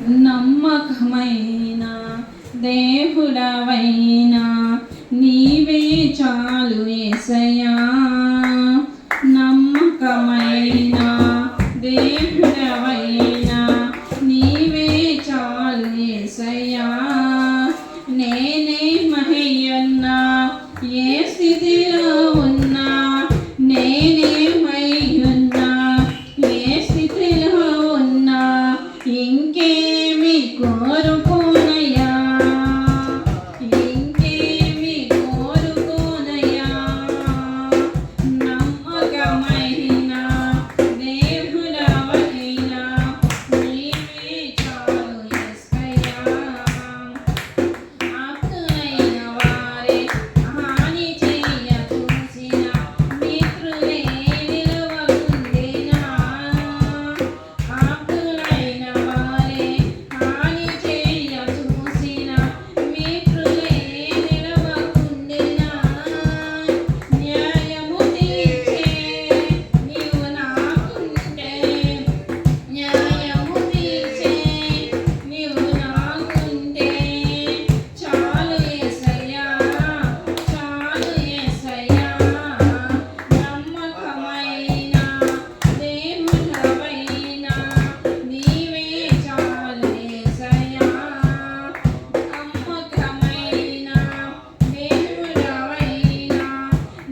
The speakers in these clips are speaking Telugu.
నమ్మకమైన దేవుడవైనా నీవే చాలు యేసయ్యా. నమ్మకమైన దేవుడవైనా నీవే చాలు యేసయ్యా. నేనే మహయ్యన్నా ఏ స్థితిలో ఉన్నా, నేనే మయ్యున్నా ఏ స్థితిలో ఉన్నా, ఇంకేమి కోరుకోనయ్యా, ఇంకేమి కోరుకోనయ్యా. నమ్మకమైన దేవుడవైనా నీవే చాలు యేసయ్యా. ఆప్తులైన వారే హాని చెయ్య చూసిన మిత్రులే నిలవకుండెనా. ఆప్తులైన వారే హాని చెయ్య చూసిన మిత్రులే నిలవకుండెనా. న్యాయము తీర్చే నీవు నాకుంటే, న్యాయము తీర్చే నీవు నాకుంటే చాలు యేసయ్యా, చాలు యేసయ్యా. నమ్మకమైన దేవుడవైనా నీవే చాలు యేసయ్యా. నమ్మకమైన దేవుడవైనా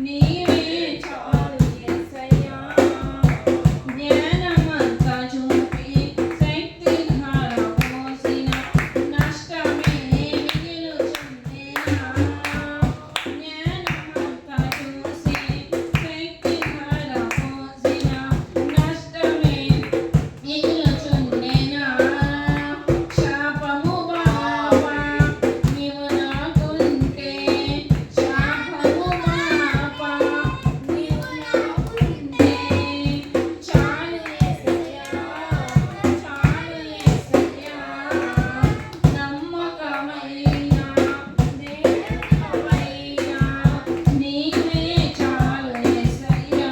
నీవే చాలు యేసయ్యా. జ్ఞానమంతా చూపి శక్తి ధార పోసిన నష్టమే మిగులుచుండెనా. జ్ఞానమంతా చూసి శక్తి ధార పోసిన నష్టమే మిగులుచుండెనా. శాపము బావా నీవు నాకుంటే, శాపము బావా నీవు నాకుంటే చాలు యేసయ్యా, చాలు యేసయ్యా. నమ్మకమైన దేవుడవైనా నీవే చాలు యేసయ్యా.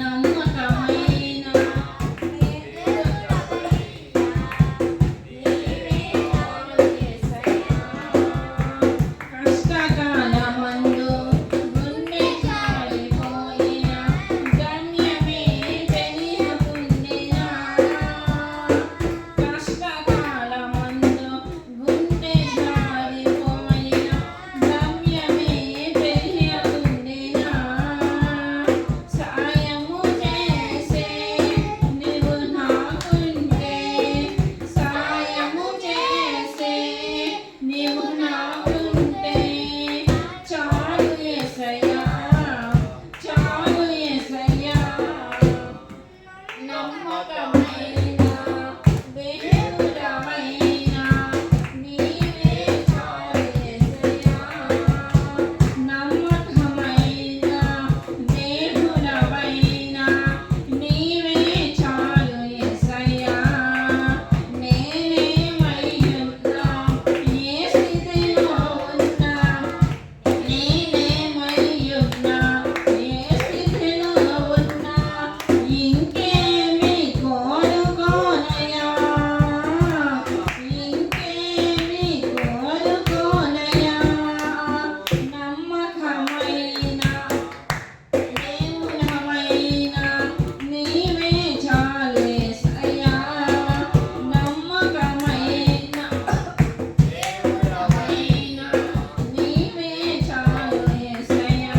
నమ్మకమైన కష్టకాలమందు గుండె జారిపోయిన గమ్యమే తెలియకుండెనా. కష్టకాలమందు గుండె జారిపోయిన గమ్యమే తెలియకుండెనా. సాయము చేసే నీవు నాకుంటే, సాయము చేసే నీవు నాకుంటే చాలు యేసయ్యా, చాలు యేసయ్యా. నమ్మకమైన దేవుడవైనా నీవే చాలు యేసయ్యా. నమ్మకమైన దేవుడవైనా నీవే చాలు యేసయ్యా. నేనే మయ్యున్నా ఏ స్థితిలో ఉన్నా, నేనే మయ్యున్నా ఏ స్థితిలో ఉన్నా, ఇంకేమి కోరుకోనయ్యా, ఇంకేమి కోరుకోనయ్యా. నమ్మకమైన దేవుడవైనా నీవే చాలు యేసయ్యా. నమ్మకమైన దేవుడవైనా నీవే చాలు యేసయ్యా.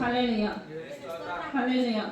హల్లెలూయా, హల్లెలూయా.